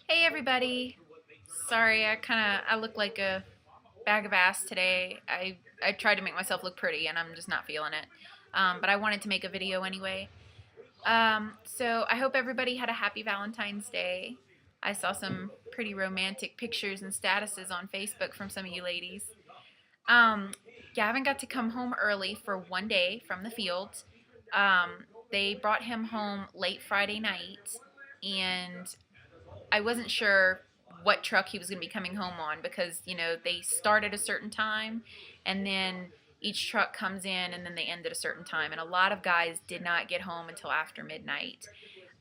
Hey everybody. Sorry, I look like a bag of ass today. I tried to make myself look pretty and I'm just not feeling it. But I wanted to make a video anyway. So I hope everybody had a happy Valentine's Day. I saw some pretty romantic pictures and statuses on Facebook from some of you ladies. Um, Gavin got to come home early for one day from the field. They brought him home late Friday night, and I wasn't sure what truck he was going to be coming home on because, they start at a certain time and then each truck comes in and then they end at a certain time. And a lot of guys did not get home until after midnight.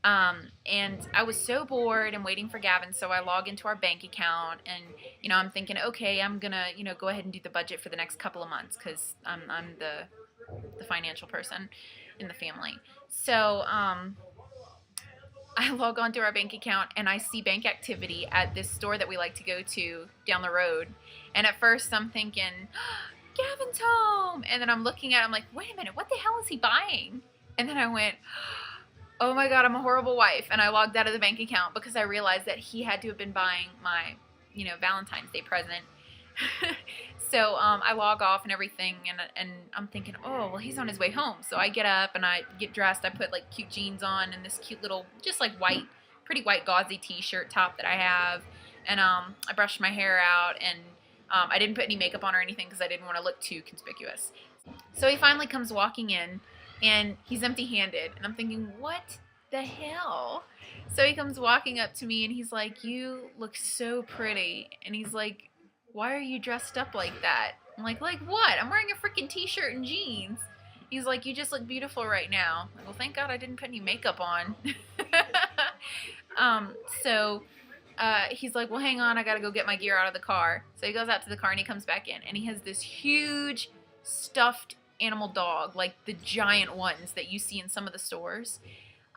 And I was so bored and waiting for Gavin, so I log into our bank account and, I'm thinking, okay, I'm going to, go ahead and do the budget for the next couple of months because I'm the financial person in the family. So, I log onto our bank account and I see bank activity at this store that we like to go to down the road. And at first I'm thinking, Gavin's home. And then I'm looking at it, I'm like, wait a minute, what the hell is he buying? And then I went, oh my God, I'm a horrible wife. And I logged out of the bank account because I realized that he had to have been buying my, Valentine's Day present. So I log off and everything, and I'm thinking, oh, well, he's on his way home. So I get up and I get dressed. I put like cute jeans on and this cute little, just like pretty white gauzy t-shirt top that I have. And I brushed my hair out, and I didn't put any makeup on or anything because I didn't want to look too conspicuous. So he finally comes walking in, and he's empty-handed. And I'm thinking, what the hell? So he comes walking up to me, and he's like, you look so pretty. And he's like, why are you dressed up like that? I'm like what? I'm wearing a freaking t-shirt and jeans. He's like, you just look beautiful right now. I'm like, well, thank God I didn't put any makeup on. So he's like, well, hang on, I gotta go get my gear out of the car. So he goes out to the car and he comes back in, and he has this huge stuffed animal dog, like the giant ones that you see in some of the stores.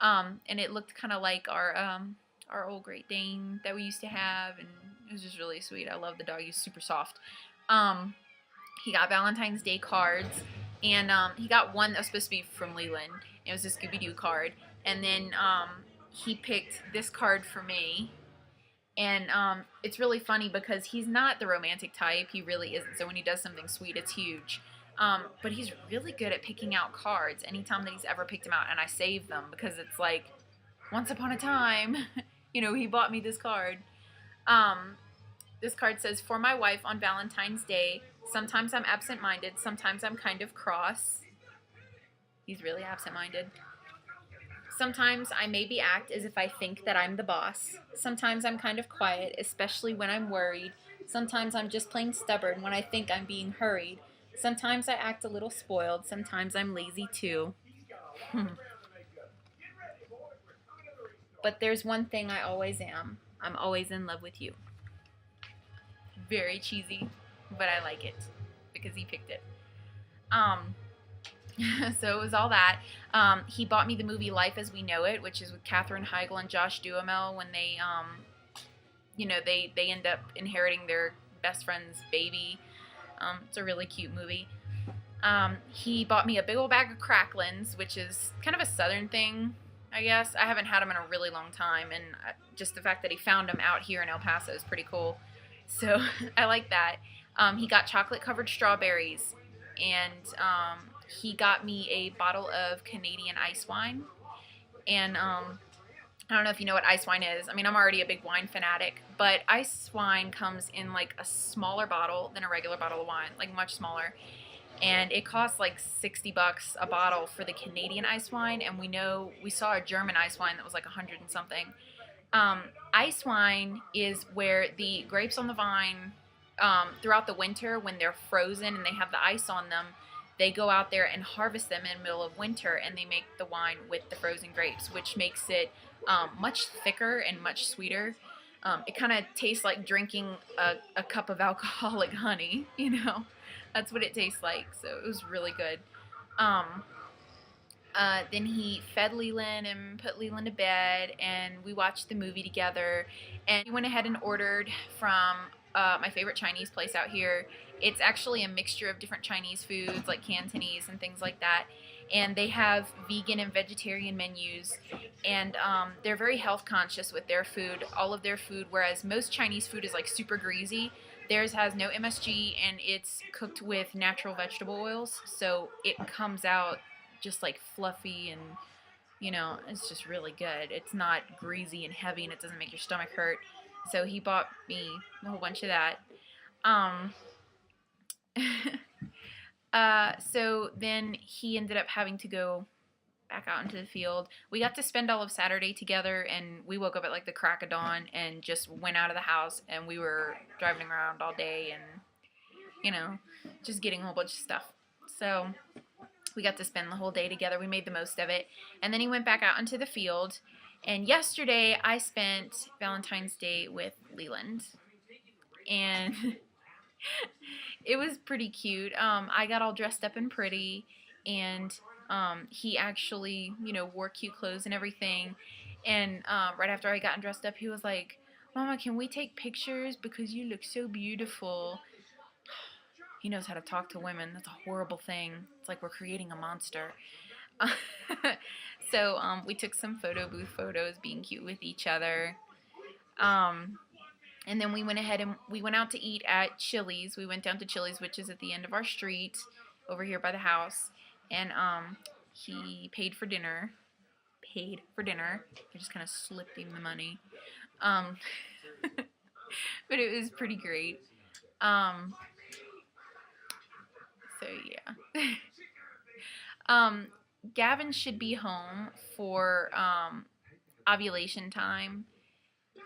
And it looked kind of like our old Great Dane that we used to have, and it was just really sweet. I love the dog. He's super soft. He got Valentine's Day cards, and he got one that was supposed to be from Leland. It was a Scooby-Doo card, and then he picked this card for me. And it's really funny because he's not the romantic type. He really isn't. So when he does something sweet, it's huge. But he's really good at picking out cards anytime that he's ever picked them out, and I save them because it's like, once upon a time, he bought me this card. This card says, for my wife on Valentine's Day, sometimes I'm absent-minded, sometimes I'm kind of cross. He's really absent-minded. Sometimes I maybe act as if I think that I'm the boss. Sometimes I'm kind of quiet, especially when I'm worried. Sometimes I'm just plain stubborn when I think I'm being hurried. Sometimes I act a little spoiled. Sometimes I'm lazy too. But there's one thing I always am. I'm always in love with you. Very cheesy, but I like it because he picked it. So it was all that. He bought me the movie Life as We Know It, which is with Katherine Heigl and Josh Duhamel when they, they end up inheriting their best friend's baby. It's a really cute movie. He bought me a big old bag of cracklins, which is kind of a southern thing, I guess. I haven't had them in a really long time, and just the fact that he found them out here in El Paso is pretty cool. So I like that. He got chocolate-covered strawberries, and he got me a bottle of Canadian ice wine. And I don't know if you know what ice wine is. I mean, I'm already a big wine fanatic, but ice wine comes in like a smaller bottle than a regular bottle of wine, like much smaller. And it costs like $60 a bottle for the Canadian ice wine, and we saw a German ice wine that was like 100 and something. Ice wine is where the grapes on the vine, throughout the winter when they're frozen and they have the ice on them, they go out there and harvest them in the middle of winter, and they make the wine with the frozen grapes, which makes it much thicker and much sweeter. It kind of tastes like drinking a cup of alcoholic honey, That's what it tastes like, so it was really good. Then he fed Leland and put Leland to bed, and we watched the movie together. And he went ahead and ordered from my favorite Chinese place out here. It's actually a mixture of different Chinese foods like Cantonese and things like that. And they have vegan and vegetarian menus, and they're very health conscious with their food. All of their food, whereas most Chinese food is like super greasy, theirs has no MSG and it's cooked with natural vegetable oils, so it comes out just like fluffy and it's just really good. It's not greasy and heavy and it doesn't make your stomach hurt. So he bought me a whole bunch of that. Um, so then he ended up having to go back out into the field. We got to spend all of Saturday together, and we woke up at like the crack of dawn and just went out of the house, and we were driving around all day and, just getting a whole bunch of stuff. So we got to spend the whole day together. We made the most of it. And then he went back out into the field. And yesterday I spent Valentine's Day with Leland. And it was pretty cute. I got all dressed up and pretty. And he actually, wore cute clothes and everything. And right after I got dressed up, he was like, "Mama, can we take pictures? Because you look so beautiful." He knows how to talk to women. That's a horrible thing. It's like we're creating a monster. So we took some photo booth photos being cute with each other. And then we went ahead and we went out to eat at Chili's. We went down to Chili's, which is at the end of our street over here by the house. And he paid for dinner. I just kind of slipped him the money. But it was pretty great. So yeah. Gavin should be home for ovulation time.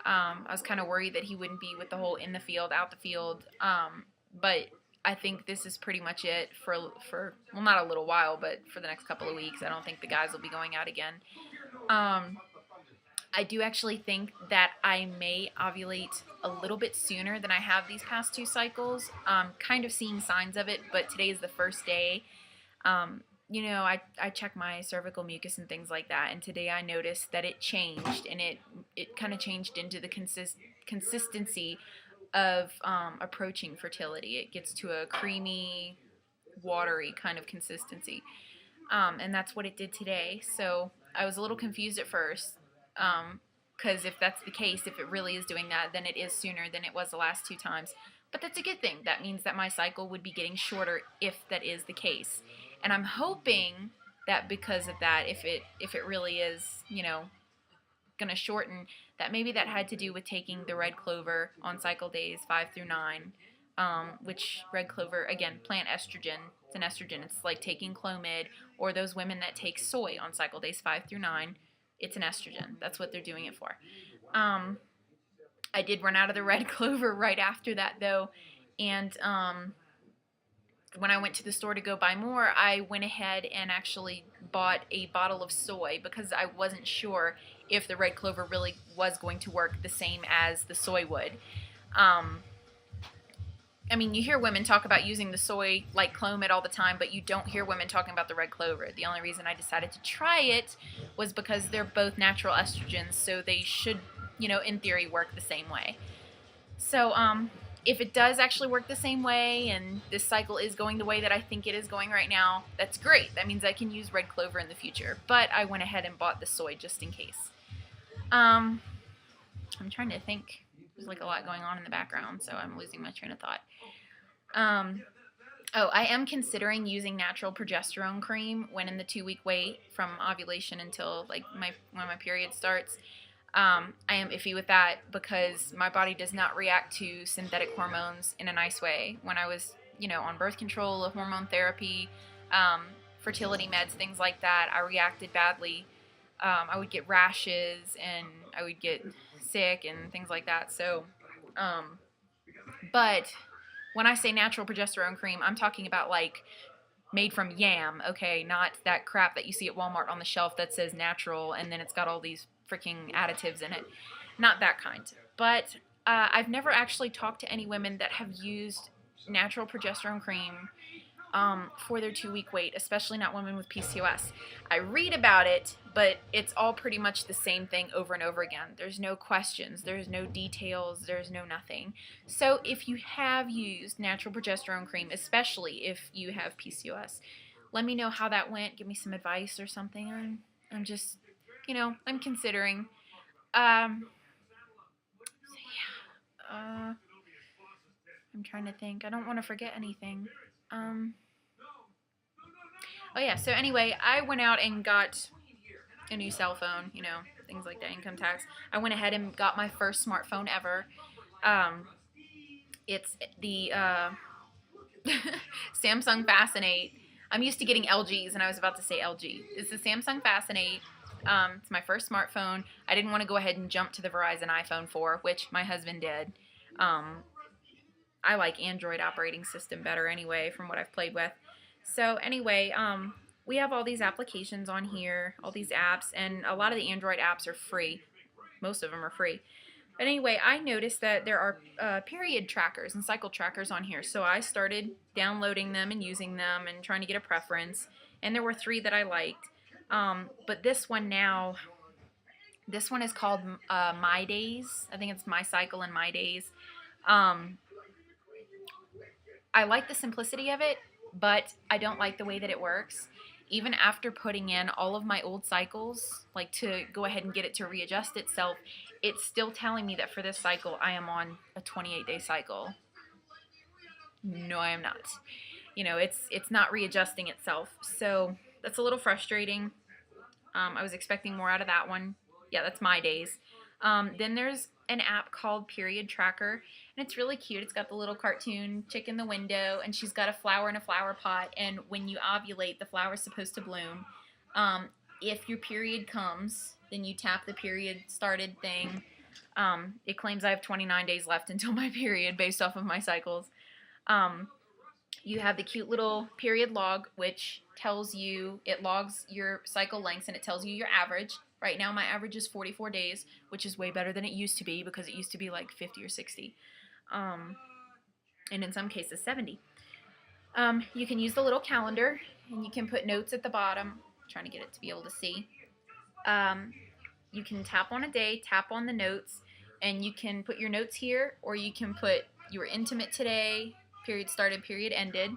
I was kind of worried that he wouldn't be with the whole in the field, out the field. But I think this is pretty much it for well, not a little while, but for the next couple of weeks. I don't think the guys will be going out again. I do actually think that I may ovulate a little bit sooner than I have these past 2 cycles. Kind of seeing signs of it, but today is the first day. I check my cervical mucus and things like that, and today I noticed that it changed, and it kind of changed into the consistency of approaching fertility. It gets to a creamy, watery kind of consistency, and that's what it did today. So I was a little confused at first, because if that's the case, if it really is doing that, then it is sooner than it was the last 2 times. But that's a good thing. That means that my cycle would be getting shorter if that is the case. And I'm hoping that because of that, if it really is, going to shorten, that maybe that had to do with taking the red clover on cycle days 5 through 9, which red clover, again, plant estrogen. It's an estrogen. It's like taking Clomid, or those women that take soy on cycle days 5 through 9. It's an estrogen. That's what they're doing it for. I did run out of the red clover right after that, though, and when I went to the store to go buy more, I went ahead and actually bought a bottle of soy because I wasn't sure if the red clover really was going to work the same as the soy would. I mean, you hear women talk about using the soy like Clomid all the time, but you don't hear women talking about the red clover. The only reason I decided to try it was because they're both natural estrogens, so they should, in theory, work the same way. So, if it does actually work the same way, and this cycle is going the way that I think it is going right now, that's great. That means I can use red clover in the future. But I went ahead and bought the soy just in case. I'm trying to think. There's like a lot going on in the background, so I'm losing my train of thought. I am considering using natural progesterone cream when in the 2-week wait from ovulation until like when my period starts. I am iffy with that because my body does not react to synthetic hormones in a nice way. When I was, on birth control, hormone therapy, fertility meds, things like that, I reacted badly. I would get rashes and I would get sick and things like that. So, but when I say natural progesterone cream, I'm talking about like made from yam, okay? Not that crap that you see at Walmart on the shelf that says natural and then it's got all these freaking additives in it. Not that kind. But I've never actually talked to any women that have used natural progesterone cream for their 2-week wait, especially not women with PCOS. I read about it, but it's all pretty much the same thing over and over again. There's no questions, there's no details, there's no nothing. So if you have used natural progesterone cream, especially if you have PCOS, let me know how that went. Give me some advice or something. I'm just, I'm considering. So yeah, I'm trying to think. I don't want to forget anything. Oh yeah, so anyway, I went out and got a new cell phone, things like that, income tax. I went ahead and got my first smartphone ever. It's the Samsung Fascinate. I'm used to getting LGs, and I was about to say LG. It's the Samsung Fascinate. It's my first smartphone. I didn't want to go ahead and jump to the Verizon iPhone 4, which my husband did. I like Android operating system better anyway, from what I've played with. So anyway, we have all these applications on here, all these apps, and a lot of the Android apps are free. Most of them are free. But anyway, I noticed that there are period trackers and cycle trackers on here. So I started downloading them and using them and trying to get a preference. And there were 3 that I liked. But this one is called My Days. I think it's My Cycle and My Days. I like the simplicity of it, but I don't like the way that it works. Even after putting in all of my old cycles, like to go ahead and get it to readjust itself, it's still telling me that for this cycle I am on a 28-day cycle. No, I am not. It's not readjusting itself. So that's a little frustrating. I was expecting more out of that one. Yeah, that's My Days. Then there's an app called Period Tracker, and it's really cute. It's got the little cartoon chick in the window, and she's got a flower in a flower pot, and when you ovulate, the flower's supposed to bloom. If your period comes, then you tap the period started thing. It claims I have 29 days left until my period based off of my cycles. You have the cute little period log, which tells you, it logs your cycle lengths, and it tells you your average. Right now my average is 44 days, which is way better than it used to be, because it used to be like 50 or 60. And in some cases 70. You can use the little calendar, and you can put notes at the bottom. I'm trying to get it to be able to see. You can tap on a day, tap on the notes, and you can put your notes here, or you can put you were intimate today, period started, period ended.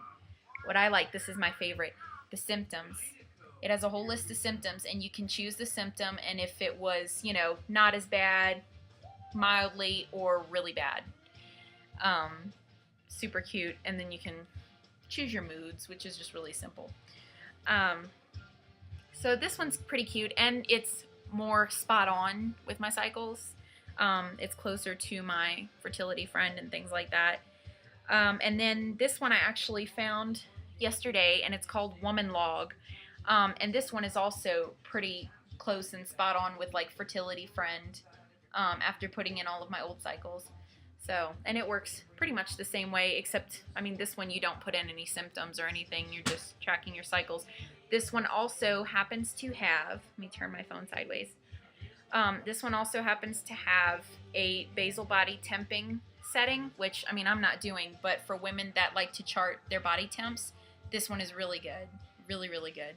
What I like, this is my favorite, the symptoms. It has a whole list of symptoms, and you can choose the symptom, and if it was, not as bad, mildly, or really bad. Super cute. And then you can choose your moods, which is just really simple. So this one's pretty cute, and it's more spot on with my cycles. It's closer to my fertility friend and things like that. And then this one I actually found yesterday, and it's called Woman Log. And this one is also pretty close and spot on with like fertility friend, after putting in all of my old cycles. So, and it works pretty much the same way, except, this one you don't put in any symptoms or anything. You're just tracking your cycles. This one also happens to have, let me turn my phone sideways. This one also happens to have a basal body temping setting, which, I'm not doing, but for women that like to chart their body temps, this one is really good. Really, really good.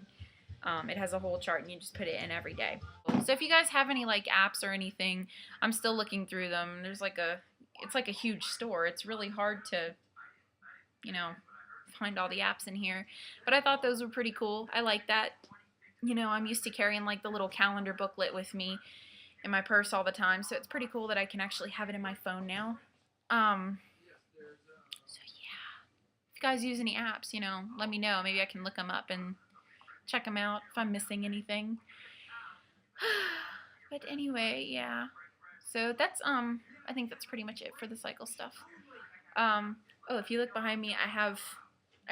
It has a whole chart, and you just put it in every day. So if you guys have any like apps or anything, I'm still looking through them. There's it's like a huge store. It's really hard to, find all the apps in here. But I thought those were pretty cool. I like that. I'm used to carrying like the little calendar booklet with me in my purse all the time. So it's pretty cool that I can actually have it in my phone now. So yeah, if you guys use any apps, let me know. Maybe I can look them up and check them out if I'm missing anything. But anyway, yeah. So that's I think that's pretty much it for the cycle stuff. Oh, if you look behind me, I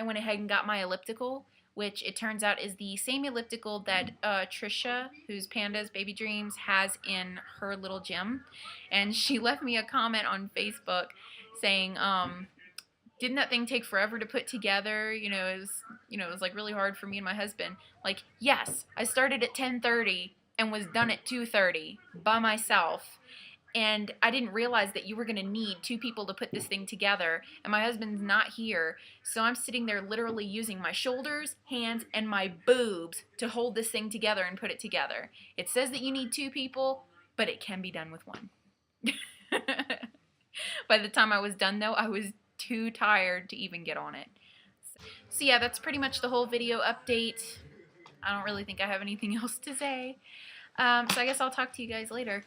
went ahead and got my elliptical, which it turns out is the same elliptical that Trisha, who's Panda's Baby Dreams, has in her little gym. And she left me a comment on Facebook saying, didn't that thing take forever to put together? It was like really hard for me and my husband. Like, yes, I started at 10:30 and was done at 2:30 by myself. and I didn't realize that you were going to need 2 people to put this thing together, and my husband's not here, so I'm sitting there literally using my shoulders, hands, and my boobs to hold this thing together and put it together. It says that you need 2 people, but it can be done with 1. By the time I was done, though, I was too tired to even get on it. So yeah, that's pretty much the whole video update. I don't really think I have anything else to say. So I guess I'll talk to you guys later.